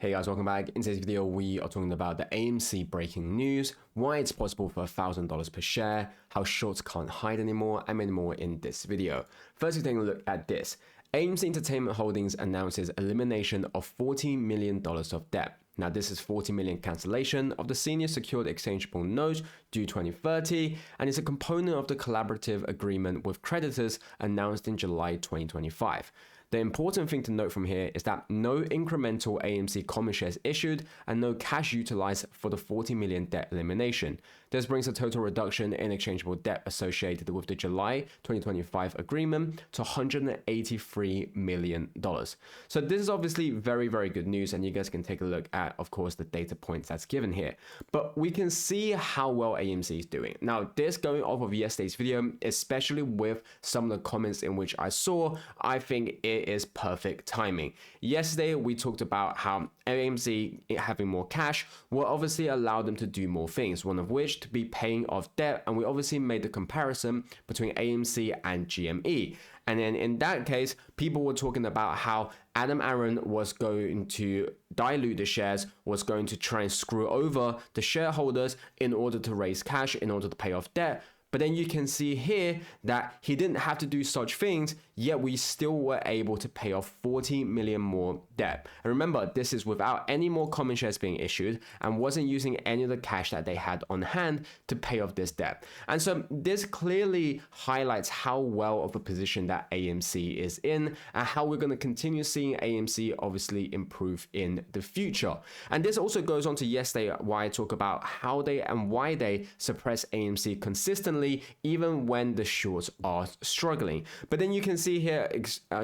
Hey guys, welcome back. In today's video, we are talking about the AMC breaking news, why it's possible for $1,000 per share, how shorts can't hide anymore, and many more in this video. First, we're taking a look at this. AMC Entertainment Holdings announces elimination of $40 million of debt. Now, this is $40 million cancellation of the senior secured exchangeable notes due 2030, and it's a component of the collaborative agreement with creditors announced in July 2025. The important thing to note from here is that no incremental AMC common shares issued and no cash utilized for the $40 million debt elimination. This brings the total reduction in exchangeable debt associated with the July 2025 agreement to $183 million. So this is obviously very, very good news, and you guys can take a look at, of course, the data points that's given here. But we can see how well AMC is doing. Now, this going off of yesterday's video, especially with some of the comments in which I saw, I think it is perfect timing. Yesterday, we talked about how AMC having more cash will obviously allow them to do more things, one of which to be paying off debt, and we obviously made the comparison between AMC and GME. And then in that case, people were talking about how Adam Aaron was going to dilute the shares, was going to try and screw over the shareholders in order to raise cash, in order to pay off debt. But then you can see here that he didn't have to do such things, yet we still were able to pay off 40 million more debt. And remember, this is without any more common shares being issued and wasn't using any of the cash that they had on hand to pay off this debt. And so this clearly highlights how well of a position that AMC is in and how we're going to continue seeing AMC obviously improve in the future. And this also goes on to yesterday, why I talk about how they and why they suppress AMC consistently, even when the shorts are struggling. But then you can see here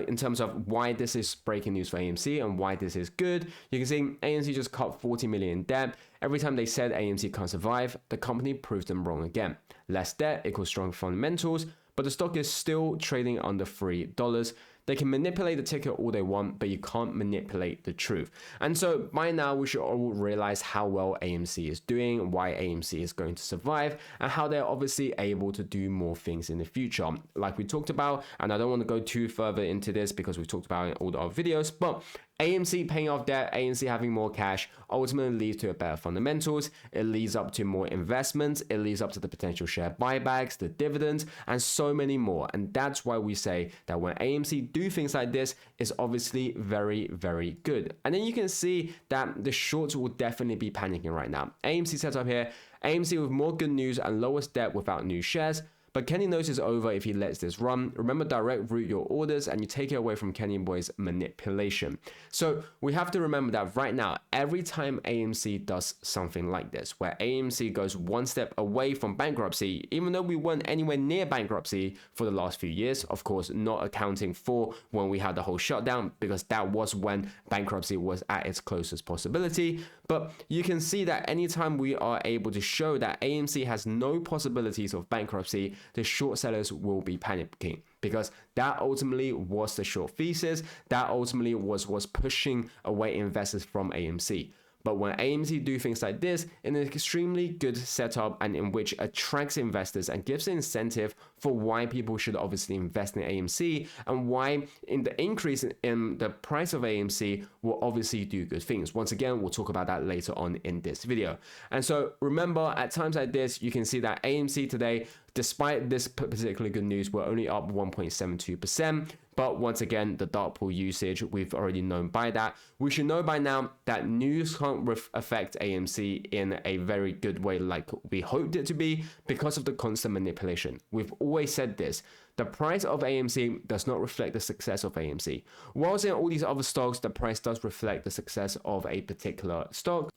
in terms of why this is breaking news for AMC and why this is good. You can see AMC just cut 40 million in debt. Every time they said AMC can't survive, the company proved them wrong again. Less debt equals strong fundamentals, but the stock is still trading under $3. They can manipulate the ticker all they want, but you can't manipulate the truth. And so by now, we should all realize how well AMC is doing, why AMC is going to survive, and how they're obviously able to do more things in the future. Like we talked about, and I don't want to go too further into this because we've talked about it in all our videos, but AMC paying off debt, AMC having more cash, ultimately leads to a better fundamentals. It leads up to more investments. It leads up to the potential share buybacks, the dividends, and so many more. And that's why we say that when AMC do things like this, it's obviously very, very good. And then you can see that the shorts will definitely be panicking right now. AMC set up here, AMC with more good news and lowest debt without new shares. But Kenny knows it's over if he lets this run. Remember, direct route your orders and you take it away from Kenny Boy's manipulation. So we have to remember that right now, every time AMC does something like this, where AMC goes one step away from bankruptcy, even though we weren't anywhere near bankruptcy for the last few years, of course, not accounting for when we had the whole shutdown, because that was when bankruptcy was at its closest possibility. But you can see that anytime we are able to show that AMC has no possibilities of bankruptcy, the short sellers will be panicking, because that ultimately was the short thesis. That ultimately was pushing away investors from AMC. But when AMC do things like this, in an extremely good setup and in which attracts investors and gives an incentive for why people should obviously invest in AMC, and why in the increase in the price of AMC will obviously do good things. Once again, we'll talk about that later on in this video. And so remember, at times like this, you can see that AMC today, despite this particularly good news, we're only up 1.72%. But once again, the dark pool usage, we've already known by that. We should know by now that news can't affect AMC in a very good way like we hoped it to be, because of the constant manipulation. We've always said this. The price of AMC does not reflect the success of AMC. Whilst in all these other stocks, the price does reflect the success of a particular stock.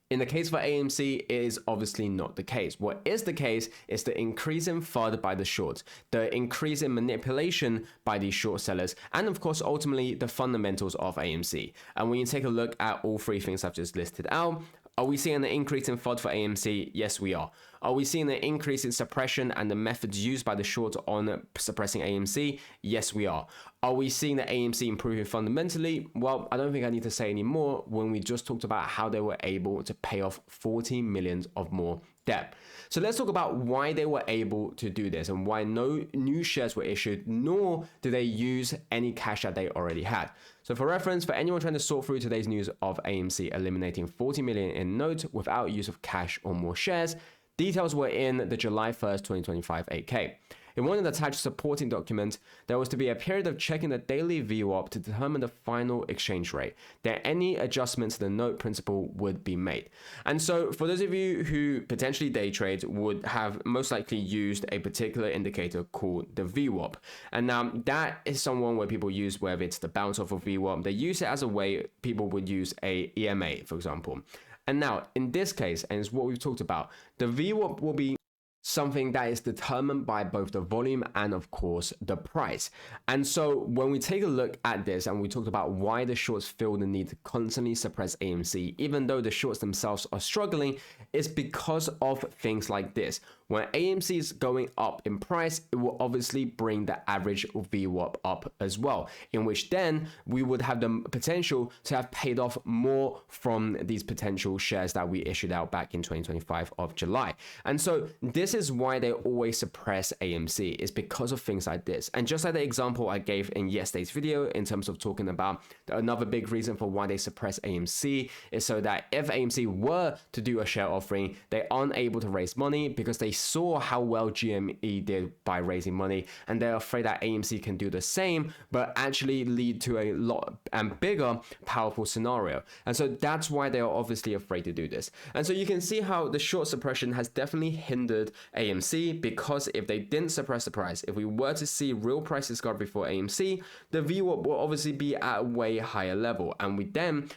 In the case for AMC, it is obviously not the case. What is the case is the increase in FUD by the shorts, the increase in manipulation by these short sellers, and of course, ultimately, the fundamentals of AMC. And when you take a look at all three things I've just listed out, are we seeing an increase in FUD for AMC? Yes, we are. Are we seeing an increase in suppression and the methods used by the shorts on suppressing AMC? Yes, we are. Are we seeing the AMC improving fundamentally? Well, I don't think I need to say any more when we just talked about how they were able to pay off 40 million of more debt. So let's talk about why they were able to do this and why no new shares were issued, nor did they use any cash that they already had. So for reference, for anyone trying to sort through today's news of AMC eliminating 40 million in notes without use of cash or more shares, details were in the July 1st, 2025 8K. In one of the attached supporting documents, there was to be a period of checking the daily VWAP to determine the final exchange rate. That any adjustments to the note principal would be made. And so for those of you who potentially day trade would have most likely used a particular indicator called the VWAP. And now that is someone where people use, whether it's the bounce off of VWAP, they use it as a way people would use a EMA, for example. And now in this case, and it's what we've talked about, the VWAP will be something that is determined by both the volume and of course the price. And so when we take a look at this and we talked about why the shorts feel the need to constantly suppress AMC, even though the shorts themselves are struggling, it's because of things like this. When AMC is going up in price, it will obviously bring the average VWAP up as well, in which then we would have the potential to have paid off more from these potential shares that we issued out back in 2025 of July. And so this is why they always suppress AMC, is because of things like this. And just like the example I gave in yesterday's video in terms of talking about another big reason for why they suppress AMC is so that if AMC were to do a share offering, they aren't able to raise money because they saw how well GME did by raising money, and they're afraid that AMC can do the same but actually lead to a lot and bigger powerful scenario. And so that's why they are obviously afraid to do this. And so you can see how the short suppression has definitely hindered AMC, because if they didn't suppress the price, if we were to see real price discovery for AMC, the VWAP will obviously be at a way higher level, and we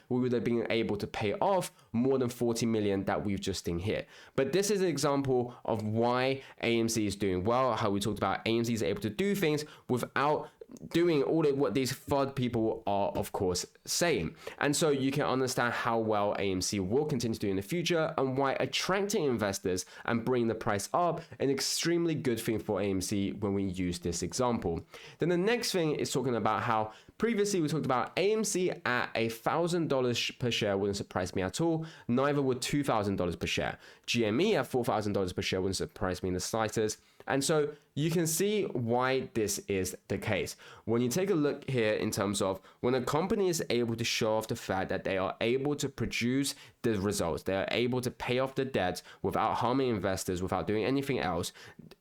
would have been able to pay off more than 40 million that we've just seen here. But this is an example of why AMC is doing well, how we talked about AMC is able to do things without doing all of what these FUD people are of course saying. And so you can understand how well AMC will continue to do in the future, and why attracting investors and bringing the price up an extremely good thing for AMC when we use this example. Then the next thing is talking about how previously we talked about AMC at $1,000 per share wouldn't surprise me at all, neither would $2,000 per share. GME at $4,000 per share wouldn't surprise me in the slightest. And so you can see why this is the case. When you take a look here in terms of when a company is able to show off the fact that they are able to produce the results, they are able to pay off the debt without harming investors, without doing anything else,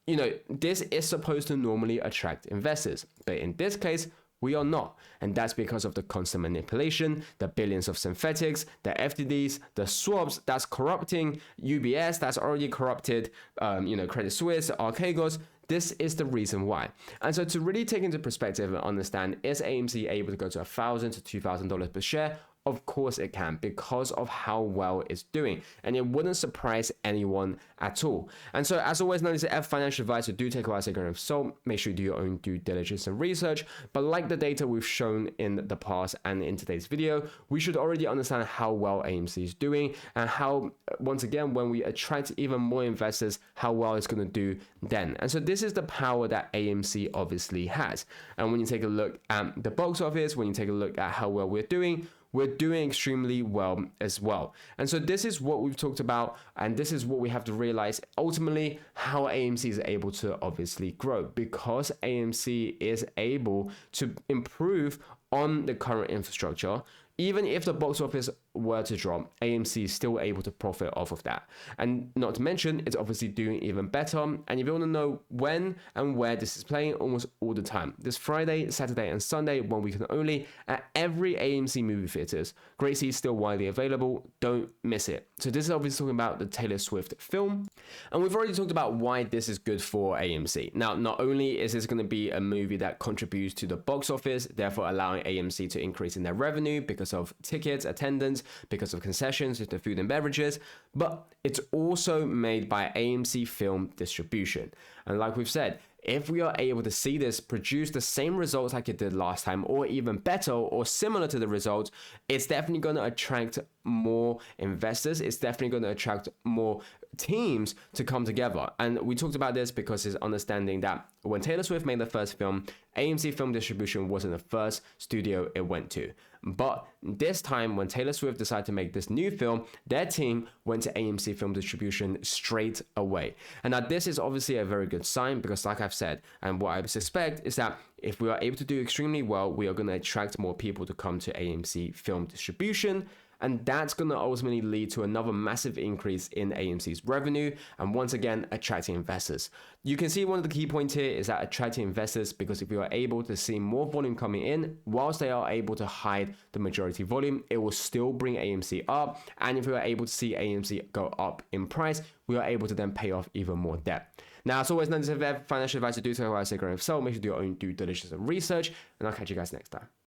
you know, this is supposed to normally attract investors. But in this case, we are not. And that's because of the constant manipulation, the billions of synthetics, the FTDs, the swaps that's corrupting, UBS that's already corrupted, Credit Suisse, Archegos. This is the reason why. And so to really take into perspective and understand, is AMC able to go to $1,000 to $2,000 per share? Of course it can, because of how well it's doing, and it wouldn't surprise anyone at all. And so as always, now this is financial advice, so do take a grain of salt. Make sure you do your own due diligence and research. But like the data we've shown in the past and in today's video, we should already understand how well AMC is doing, and how, once again, when we attract even more investors, how well it's going to do then. And so this is the power that AMC obviously has. And when you take a look at the box office, when you take a look at how well we're doing extremely well as well. And so this is what we've talked about, and this is what we have to realize ultimately, how AMC is able to obviously grow, because AMC is able to improve on the current infrastructure. Even if the box office were to drop, AMC is still able to profit off of that. And not to mention, it's obviously doing even better. And if you want to know when and where this is playing, almost all the time. This Friday, Saturday, and Sunday, 1 week only, at every AMC movie theaters. Great seats still widely available. Don't miss it. So this is obviously talking about the Taylor Swift film. And we've already talked about why this is good for AMC. Now, not only is this going to be a movie that contributes to the box office, therefore allowing AMC to increase in their revenue because of tickets, attendance, because of concessions with the food and beverages, but it's also made by AMC Film Distribution. And like we've said, if we are able to see this produce the same results like it did last time, or even better or similar to the results, it's definitely going to attract more investors. It's definitely going to attract more teams to come together. And we talked about this because it's understanding that when Taylor Swift made the first film, AMC Film Distribution wasn't the first studio it went to. But this time, when Taylor Swift decided to make this new film, their team went to AMC Film Distribution straight away. And now this is obviously a very good sign because, like I've said, and what I suspect is that if we are able to do extremely well, we are going to attract more people to come to AMC Film Distribution. And that's going to ultimately lead to another massive increase in AMC's revenue and once again attracting investors. You can see one of the key points here is that attracting investors, because if you are able to see more volume coming in whilst they are able to hide the majority volume, it will still bring AMC up. And if we are able to see AMC go up in price, we are able to then pay off even more debt. Now, as always, none of this financial advice to do so. I say, go and sell. Make sure to do your own due diligence and research, and I'll catch you guys next time.